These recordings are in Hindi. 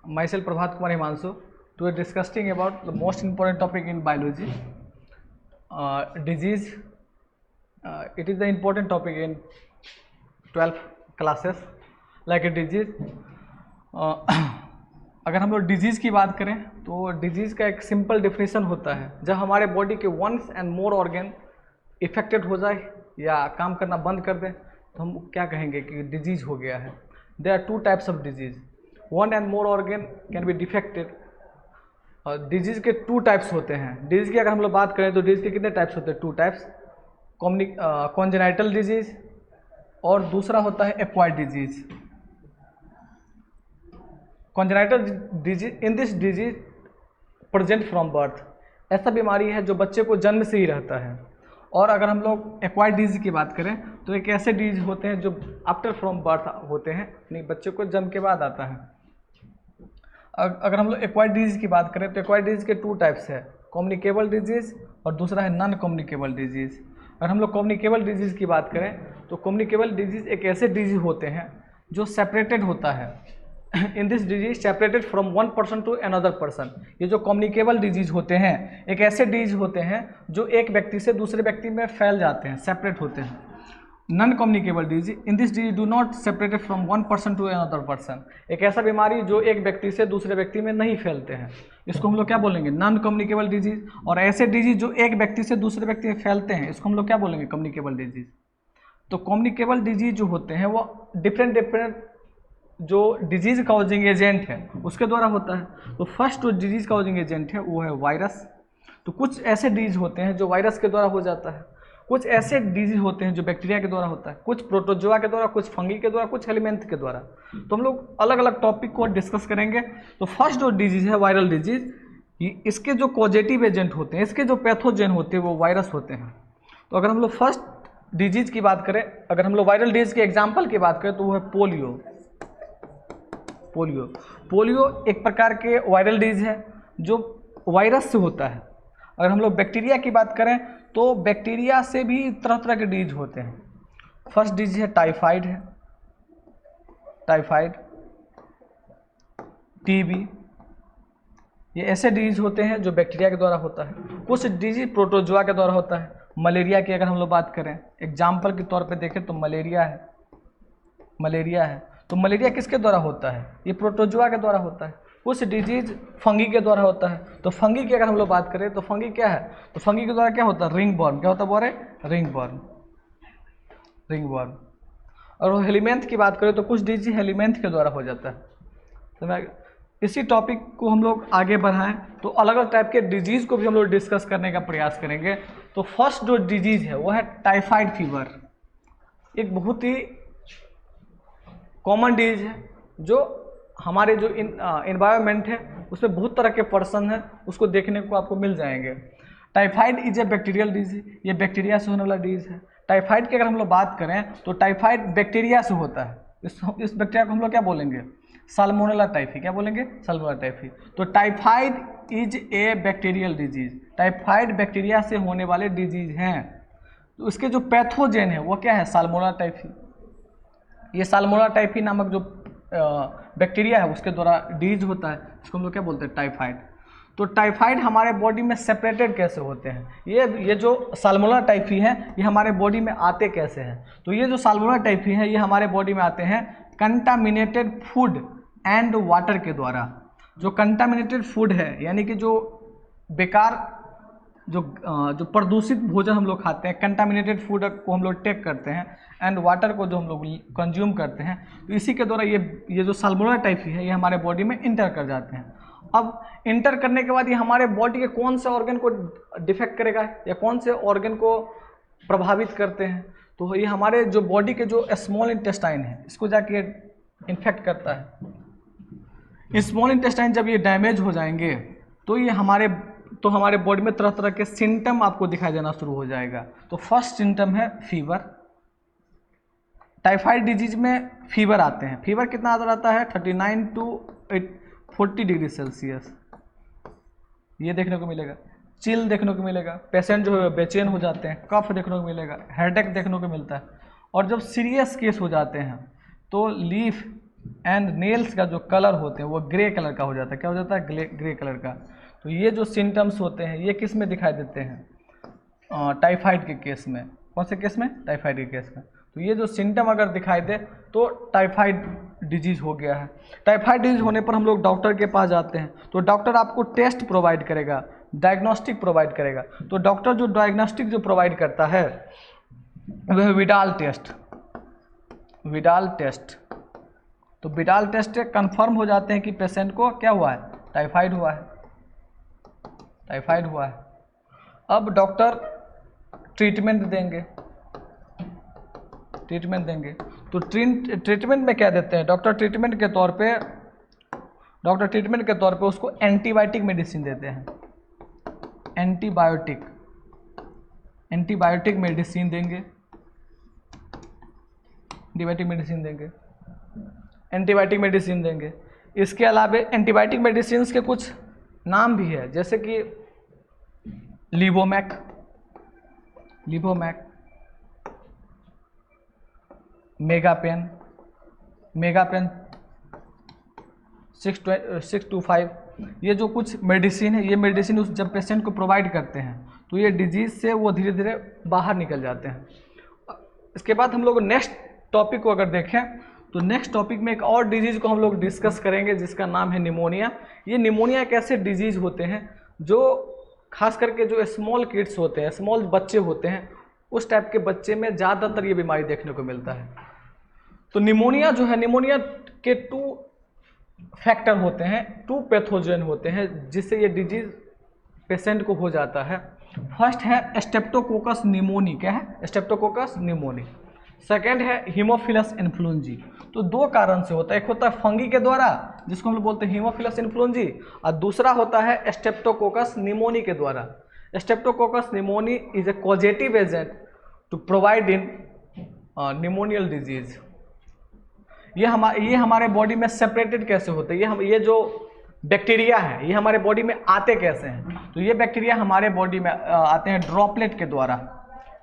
Myself Prabhat Kumar Himanshu. Today discussing about the most important topic in biology, disease. It is the important topic in 12th classes like a disease. अगर हम लोग डिजीज़ की बात करें तो डिजीज़ का एक सिंपल डेफिनेशन होता है, जब हमारे बॉडी के once and more organ affected हो जाए या काम करना बंद कर दें तो हम क्या कहेंगे कि डिजीज़ हो गया है. There are two types of disease. One and more organ can be defected. Disease के टू टाइप्स होते हैं. डिजीज़ की अगर हम लोग बात करें तो डिजीज़ के कितने टाइप्स होते हैं? Two types. कॉन्जेनाइटल डिजीज़ और दूसरा होता है acquired disease. Congenital disease, in this disease present from birth. ऐसा बीमारी है जो बच्चे को जन्म से ही रहता है. और अगर हम लोग एक्वायर्ड डिजीज की बात करें तो एक ऐसे डिजीज होते हैं जो आफ्टर फ्रॉम बर्थ होते हैं, यानी बच्चे को जन्म के बाद आता है. अगर हम लोग एक्वायर्ड डिजीज की बात करें तो एक्वायर्ड डिजीज के टू टाइप्स है, कम्युनिकेबल डिजीज और दूसरा है नॉन कम्युनिकेबल डिजीज. अगर हम लोग कम्युनिकेबल डिजीज की बात करें तो कम्युनिकेबल डिजीज एक ऐसे डिजीज होते हैं जो सेपरेटेड होता है. In this disease separated from one person to another person. ये जो कम्युनिकेबल डिजीज होते हैं एक ऐसे डिजीज होते हैं जो एक व्यक्ति से दूसरे व्यक्ति में फैल जाते हैं, सेपरेट होते हैं. Non communicable disease, in this disease do not separated from one person to another person. एक ऐसा बीमारी जो एक व्यक्ति से दूसरे व्यक्ति में नहीं फैलते हैं, इसको हम लोग क्या बोलेंगे? Non communicable disease. और ऐसे डिजीज जो एक व्यक्ति से दूसरे व्यक्ति में फैलते हैं इसको हम लोग क्या बोलेंगे? Communicable disease. तो कम्युनिकेबल डिजीज जो होते हैं वो डिफरेंट जो डिजीज काउजिंग एजेंट है उसके द्वारा होता है. तो फर्स्ट जो डिजीज काउजिंग एजेंट है वो है वायरस. तो कुछ ऐसे डिजीज होते हैं जो वायरस के द्वारा हो जाता है, कुछ ऐसे डिजीज होते हैं जो बैक्टीरिया के द्वारा होता है, कुछ प्रोटोजोआ के द्वारा, कुछ फंगी के द्वारा, कुछ हेलमिंथ के द्वारा. तो हम लोग अलग अलग टॉपिक को डिस्कस करेंगे. तो फर्स्ट जो डिजीज है वायरल डिजीज, इसके जो पॉजिटिव एजेंट होते हैं, इसके जो पैथोजेन होते हैं वो वायरस होते हैं. तो अगर हम लोग फर्स्ट डिजीज की बात करें, अगर हम लोग वायरल डिजीज के एग्जाम्पल की बात करें तो वो है पोलियो. पोलियो एक प्रकार के वायरल डिजीज है जो वायरस से होता है. अगर हम लोग बैक्टीरिया की बात करें तो बैक्टीरिया से भी तरह तरह के डिजीज होते हैं. फर्स्ट डिजीज है टाइफाइड है, टाइफाइड, टीबी. ये ऐसे डिजीज होते हैं जो बैक्टीरिया के द्वारा होता है. कुछ डिजीज प्रोटोजोआ के द्वारा होता है. मलेरिया की अगर हम लोग बात करें एग्जाम्पल के तौर पे देखें तो मलेरिया है. तो मलेरिया किसके द्वारा होता है? ये प्रोटोजोआ के द्वारा होता है. कुछ डिजीज फंगी के द्वारा होता है. तो फंगी की अगर हम लोग बात करें तो फंगी क्या है? तो फंगी के द्वारा क्या होता है? रिंग बॉर्म. क्या होता है बोल रहे? रिंग बॉर्म. और हेलिमेंथ की बात करें तो कुछ डिजीज हेलिमेंथ के द्वारा हो जाता है. तो मैं इसी टॉपिक को हम लोग आगे बढ़ाएं तो अलग अलग टाइप के डिजीज को भी हम लोग डिस्कस करने का प्रयास करेंगे. तो फर्स्ट जो डिजीज है वो है टाइफाइड फीवर. एक बहुत ही कॉमन डिजीज है जो हमारे जो इन्वायरमेंट है उसमें बहुत तरह के पर्सन हैं, उसको देखने को आपको मिल जाएंगे. Typhoid is a bacterial disease. ये बैक्टीरिया से होने वाला डिजीज है. टाइफाइड की अगर हम लोग बात करें तो टाइफाइड बैक्टीरिया से होता है. इस बैक्टीरिया को हम लोग क्या बोलेंगे? Salmonella typhi. क्या बोलेंगे? Salmonella typhi. तो typhoid is a bacterial disease. Typhoid bacteria से होने वाले डिजीज हैं. तो उसके जो पैथोजेन है वो क्या है? Salmonella typhi. ये साल्मोनेला टाइफी नामक जो बैक्टीरिया है उसके द्वारा डिजीज होता है. इसको हम लोग क्या बोलते हैं? टाइफाइड. तो टाइफाइड हमारे बॉडी में सेपरेटेड कैसे होते हैं? ये जो साल्मोनेला टाइफी है ये हमारे बॉडी में आते कैसे हैं? तो ये जो साल्मोनेला टाइफी है ये हमारे बॉडी में आते हैं कंटामिनेटेड फूड एंड वाटर के द्वारा. जो कंटामिनेटेड फूड है यानी कि जो बेकार जो प्रदूषित भोजन हम लोग खाते हैं, कंटामिनेटेड फूड को हम लोग टेक करते हैं, एंड वाटर को जो हम लोग कंज्यूम करते हैं, तो इसी के द्वारा ये जो साल्मोनेला टाइफी है ये हमारे बॉडी में इंटर कर जाते हैं. अब इंटर करने के बाद ये हमारे बॉडी के कौन से ऑर्गन को डिफेक्ट करेगा या कौन से ऑर्गन को प्रभावित करते हैं? तो ये हमारे जो बॉडी के जो स्मॉल इंटेस्टाइन है इसको जाके इन्फेक्ट करता है. स्मॉल इंटेस्टाइन जब ये डैमेज हो जाएंगे तो ये हमारे बॉडी में तरह तरह के सिम्टम आपको दिखाई देना शुरू हो जाएगा. तो फर्स्ट सिम्टम है फीवर. टाइफाइड डिजीज में फीवर आते हैं. फीवर कितना आता है? 39 टू 40 डिग्री सेल्सियस ये देखने को मिलेगा. चिल देखने को मिलेगा. पेशेंट जो है बेचैन हो जाते हैं. कफ देखने को मिलेगा. हेडेक देखने को मिलता है. और जब सीरियस केस हो जाते हैं तो लीफ एंड नेल्स का जो कलर होते हैं वो ग्रे कलर का हो जाता है। क्या हो जाता है? ग्रे कलर का। तो ये जो सिम्टम्स होते हैं ये किस में दिखाई देते हैं? टाइफाइड के केस में। कौन से केस में? टाइफाइड के केस में। तो ये जो सिम्टम अगर दिखाई दे तो टाइफाइड डिजीज़ हो गया है। टाइफाइड डिजीज़ होने पर हम लोग डॉक्टर के पास जाते हैं, तो डॉक्टर आपको टेस्ट प्रोवाइड करेगा, डायग्नोस्टिक प्रोवाइड करेगा। तो डॉक्टर जो डायग्नोस्टिक जो प्रोवाइड करता है वह विडाल टेस्ट। विडाल टेस्ट, तो विडाल टेस्ट से कंफर्म हो जाते हैं कि पेशेंट को क्या हुआ है? टाइफाइड हुआ है। टाइफाइड हुआ है। अब डॉक्टर ट्रीटमेंट देंगे। ट्रीटमेंट देंगे तो ट्रीटमेंट में क्या देते हैं? डॉक्टर ट्रीटमेंट के तौर पे उसको एंटीबायोटिक मेडिसिन देते हैं। एंटीबायोटिक मेडिसिन देंगे। एंटीबायोटिक मेडिसिन देंगे। इसके अलावा एंटीबायोटिक मेडिसिन के कुछ नाम भी है, जैसे कि लीवोमैक, मेगापेन 625। ये जो कुछ मेडिसिन है, ये मेडिसिन उस जब पेशेंट को प्रोवाइड करते हैं तो ये डिजीज़ से वो धीरे धीरे बाहर निकल जाते हैं। इसके बाद हम लोग नेक्स्ट टॉपिक को अगर देखें तो नेक्स्ट टॉपिक में एक और डिजीज़ को हम लोग डिस्कस करेंगे जिसका नाम है निमोनिया। ये निमोनिया एक ऐसे डिजीज़ होते हैं जो खास करके जो स्मॉल किड्स होते हैं, स्मॉल बच्चे होते हैं, उस टाइप के बच्चे में ज़्यादातर ये बीमारी देखने को मिलता है। तो निमोनिया जो है, निमोनिया के 2 फैक्टर होते हैं, 2 पैथोजन होते हैं जिससे ये डिजीज़ पेशेंट को हो जाता है। फर्स्ट है स्ट्रेप्टोकोकस निमोनी। क्या है? Streptococcus pneumoniae. सेकेंड है हीमोफिलस इन्फ्लुएंजी। तो 2 कारण से होता है, एक होता है फंगी के द्वारा जिसको हम लोग बोलते हैं हीमोफिलस इन्फ्लुएंजी, और दूसरा होता है स्ट्रेप्टोकोकस निमोनी के द्वारा। Streptococcus pneumoniae is a causative agent to provide in pneumonial disease. ये हमारे बॉडी में सेपरेटेड कैसे होते हैं? ये जो बैक्टीरिया है ये हमारे बॉडी में आते कैसे हैं? तो ये बैक्टीरिया हमारे बॉडी में आते हैं ड्रॉपलेट के द्वारा।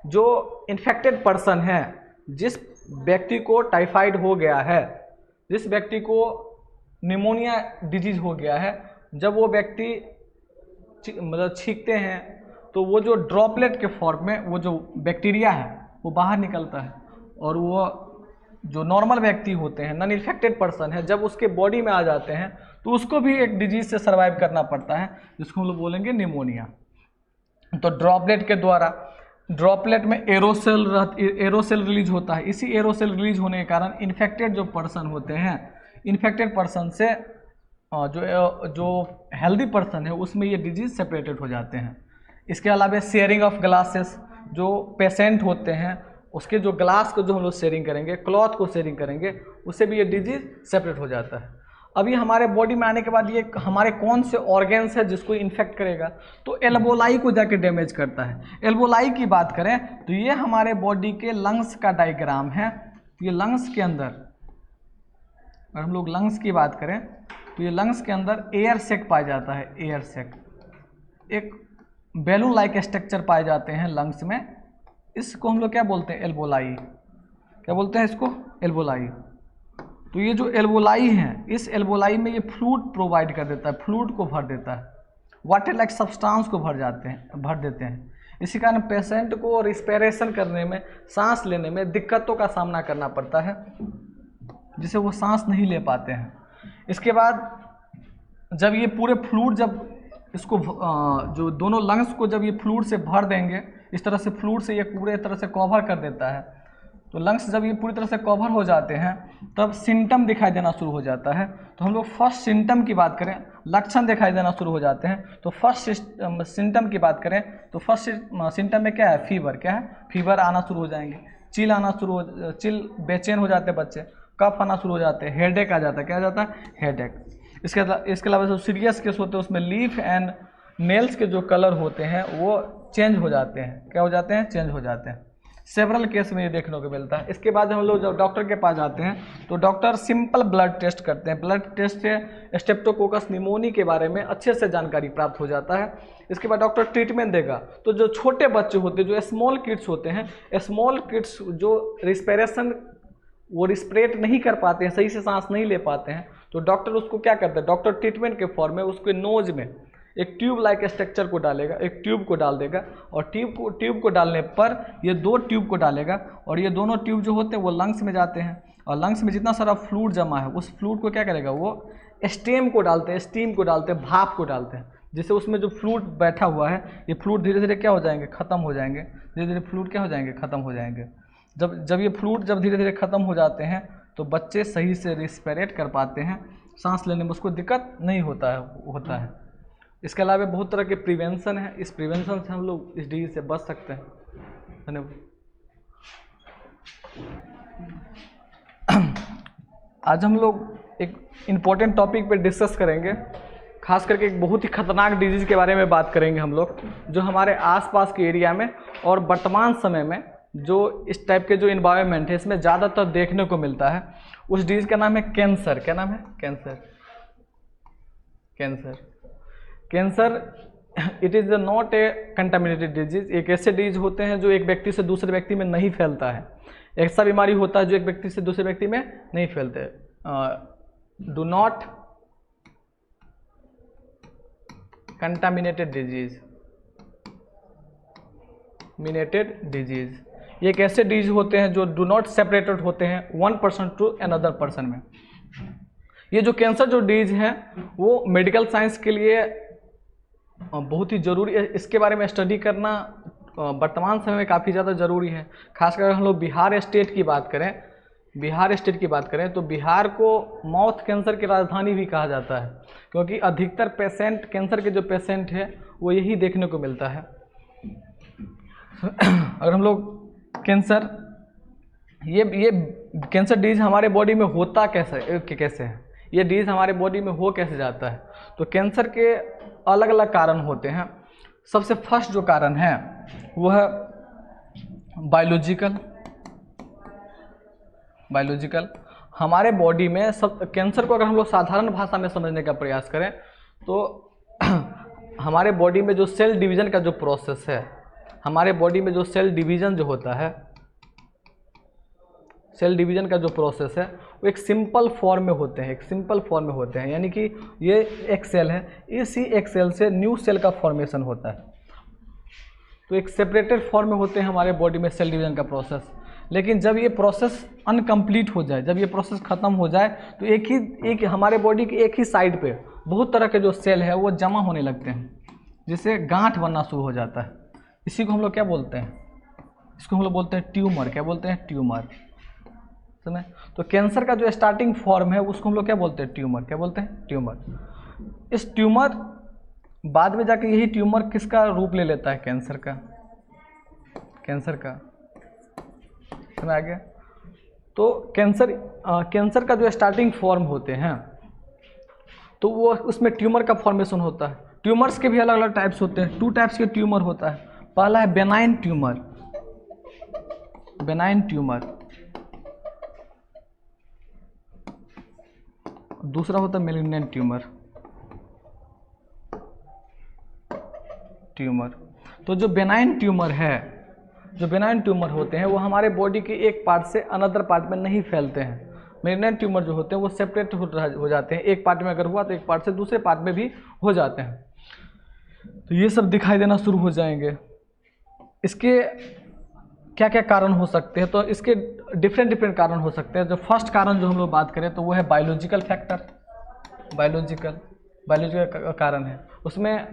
जो इन्फेक्टेड पर्सन है, जिस व्यक्ति को टाइफाइड हो गया है, जिस व्यक्ति को निमोनिया डिजीज हो गया है, जब वो व्यक्ति मतलब छींकते हैं तो वो जो ड्रॉपलेट के फॉर्म में वो जो बैक्टीरिया है वो बाहर निकलता है, और वो जो नॉर्मल व्यक्ति होते हैं, नॉन इन्फेक्टेड पर्सन है, जब उसके बॉडी में आ जाते हैं तो उसको भी एक डिजीज से सर्वाइव करना पड़ता है जिसको हम लोग बोलेंगे निमोनिया। तो ड्रॉपलेट के द्वारा, ड्रॉपलेट में एरोसेल रिलीज होता है। इसी एरोसेल रिलीज होने के कारण इन्फेक्टेड जो पर्सन होते हैं, इन्फेक्टेड पर्सन से जो हेल्दी पर्सन है उसमें ये डिजीज सेपरेटेड हो जाते हैं। इसके अलावा शेयरिंग ऑफ ग्लासेस, जो पेशेंट होते हैं उसके जो ग्लास को जो हम लोग शेयरिंग करेंगे, क्लॉथ को शेयरिंग करेंगे, उससे भी ये डिजीज सेपरेट हो जाता है। अभी हमारे बॉडी में आने के बाद ये हमारे कौन से ऑर्गेन्स है जिसको इन्फेक्ट करेगा? तो एल्वोलाई को जाके डैमेज करता है। एल्वोलाई की बात करें तो ये हमारे बॉडी के लंग्स का डायग्राम है। ये लंग्स के अंदर, अगर हम लोग लंग्स की बात करें तो ये लंग्स के अंदर एयर सेक पाया जाता है। एयर सेक एक बैलून लाइक स्ट्रक्चर पाए जाते हैं लंग्स में। इसको हम लोग क्या बोलते हैं? एल्वोलाई। क्या बोलते हैं इसको? एल्वोलाई। तो ये जो एल्वोलाई है, इस एल्वोलाई में ये फ्लूइड प्रोवाइड कर देता है, फ्लूइड को भर देता है, वाटर लाइक सब्सटेंस को भर देते हैं। इसी कारण पेशेंट को रिस्पिरेशन करने में, सांस लेने में दिक्कतों का सामना करना पड़ता है, जिससे वो सांस नहीं ले पाते हैं। इसके बाद जब ये पूरे फ्लूइड, जब इसको जो दोनों लंग्स को जब ये फ्लूइड से भर देंगे, इस तरह से फ्लूइड से ये पूरे तरह से कवर कर देता है, तो लंग्स जब ये पूरी तरह से कवर हो जाते हैं तब सिम्टम दिखाई देना शुरू हो जाता है। तो हम लोग फर्स्ट सिम्टम की बात करें, लक्षण दिखाई देना शुरू हो जाते हैं। तो फर्स्ट सिम्टम की बात करें तो फर्स्ट सिम्टम में क्या है? फीवर। क्या है? फीवर आना शुरू हो जाएंगे, चिल आना शुरू हो, चिल बेचैन हो जाते हैं बच्चे, कफ आना शुरू हो जाते हैं, हेडेक आ जाता है। क्या आ जाता है? हेडेक। इसके अलावा जो सीरियस केस होते हैं उसमें लीफ एंड नेल्स के जो कलर होते हैं वो चेंज हो जाते हैं। क्या हो जाते हैं? चेंज हो जाते हैं। सेवरल केस में ये देखने को मिलता है। इसके बाद हम लोग जब डॉक्टर के पास जाते हैं तो डॉक्टर सिंपल ब्लड टेस्ट करते हैं। ब्लड टेस्ट से स्ट्रेप्टोकोकस निमोनी के बारे में अच्छे से जानकारी प्राप्त हो जाता है। इसके बाद डॉक्टर ट्रीटमेंट देगा। तो जो छोटे बच्चे होते हैं, जो स्मॉल किड्स होते हैं, स्मॉल किड्स जो रिस्पिरेशन वो रिस्पिरेट नहीं कर पाते हैं, सही से सांस नहीं ले पाते हैं, तो डॉक्टर उसको क्या करता है, डॉक्टर ट्रीटमेंट के फॉर्म में उसके नोज में एक ट्यूब लाइक स्ट्रक्चर को डालेगा, एक ट्यूब को डाल देगा, और ट्यूब को डालने पर ये 2 ट्यूब को डालेगा, और ये दोनों ट्यूब जो होते हैं वो लंग्स में जाते हैं, और लंग्स में जितना सारा फ्लूइड जमा है उस फ्लूइड को क्या करेगा, वो स्टीम को डालते हैं, भाप को डालते हैं, जिससे उसमें जो फ्लूइड बैठा हुआ है ये फ्लूइड धीरे धीरे क्या हो जाएंगे, ख़त्म हो जाएंगे, धीरे धीरे फ्लूइड क्या हो जाएंगे, ख़त्म हो जाएंगे। जब ये फ्लूइड जब धीरे धीरे ख़त्म हो जाते हैं तो बच्चे सही से रिस्पिरेट कर पाते हैं, सांस लेने में उसको दिक्कत नहीं होता है। इसके अलावा बहुत तरह के प्रिवेंशन है, इस प्रिवेंशन से हम लोग इस डिजीज से बच सकते हैं। धन्यवाद। आज हम लोग एक इम्पोर्टेंट टॉपिक पे डिस्कस करेंगे, खास करके एक बहुत ही खतरनाक डिजीज़ के बारे में बात करेंगे हम लोग, जो हमारे आसपास के एरिया में और वर्तमान समय में जो इस टाइप के जो इन्वायरमेंट है इसमें ज़्यादातर देखने को मिलता है। उस डिजीज़ का नाम है कैंसर। क्या नाम है? Cancer it is not a contaminated disease. एक ऐसे डिजीज होते हैं जो एक व्यक्ति से दूसरे व्यक्ति में नहीं फैलता है। ऐसा बीमारी होता है जो एक व्यक्ति से दूसरे व्यक्ति में नहीं फैलते। डू नॉट कंटामिनेटेड डिजीज ये एक ऐसे डिजीज होते हैं जो डू नॉट सेपरेटेड होते हैं one person to another person में। ये जो कैंसर जो डिजीज है वो मेडिकल साइंस के लिए बहुत ही ज़रूरी है। इसके बारे में स्टडी करना वर्तमान समय में काफ़ी ज़्यादा ज़रूरी है। खासकर अगर हम लोग बिहार स्टेट की बात करें तो बिहार को माउथ कैंसर की राजधानी भी कहा जाता है, क्योंकि अधिकतर पेशेंट कैंसर के जो पेशेंट है वो यही देखने को मिलता है। अगर हम लोग कैंसर ये कैंसर डिजीज हमारे बॉडी में होता कैसे है, ये डिजीज हमारे बॉडी में हो कैसे जाता है, तो कैंसर के अलग अलग कारण होते हैं। सबसे फर्स्ट जो कारण है वो है बायोलॉजिकल। हमारे बॉडी में सब कैंसर को अगर हम लोग साधारण भाषा में समझने का प्रयास करें तो हमारे बॉडी में जो सेल डिवीज़न का जो प्रोसेस है, हमारे बॉडी में जो सेल डिवीज़न जो होता है, सेल डिवीज़न का जो प्रोसेस है वो एक सिंपल फॉर्म में होते हैं, यानी कि ये एक सेल है, इसी एक सेल से न्यू सेल का फॉर्मेशन होता है। तो एक सेपरेटेड फॉर्म में होते हैं हमारे बॉडी में सेल डिवीज़न का प्रोसेस। लेकिन जब ये प्रोसेस अनकम्प्लीट हो जाए, जब ये प्रोसेस ख़त्म हो जाए तो एक हमारे बॉडी की एक ही साइड पे बहुत तरह के जो सेल है वो जमा होने लगते हैं, जिससे गांठ बनना शुरू हो जाता है। इसी को हम लोग क्या बोलते हैं? इसको हम लोग बोलते हैं ट्यूमर। क्या बोलते हैं? ट्यूमर। समझ? तो कैंसर का जो स्टार्टिंग फॉर्म है उसको हम लोग क्या बोलते हैं? ट्यूमर। क्या बोलते हैं? ट्यूमर। इस ट्यूमर बाद में जाके यही ट्यूमर किसका रूप ले लेता है? कैंसर का। समझ आ गया? तो कैंसर का जो स्टार्टिंग फॉर्म होते हैं तो वो उसमें ट्यूमर का फॉर्मेशन होता है। ट्यूमर्स के भी अलग अलग टाइप्स होते हैं। 2 टाइप्स के ट्यूमर होता है। पहला है बेनाइन ट्यूमर, दूसरा होता है मेलिग्नेंट ट्यूमर। तो जो बेनाइन ट्यूमर होते हैं वो हमारे बॉडी के एक पार्ट से अनदर पार्ट में नहीं फैलते हैं। मेलिग्नेंट ट्यूमर जो होते हैं वो सेपरेट हो जाते हैं। एक पार्ट में अगर हुआ तो एक पार्ट से दूसरे पार्ट में भी हो जाते हैं। तो ये सब दिखाई देना शुरू हो जाएंगे। इसके क्या क्या कारण हो सकते हैं? तो इसके डिफरेंट कारण हो सकते हैं। जो फर्स्ट कारण जो हम लोग बात करें तो वो है बायोलॉजिकल फैक्टर। बायोलॉजिकल कारण है उसमें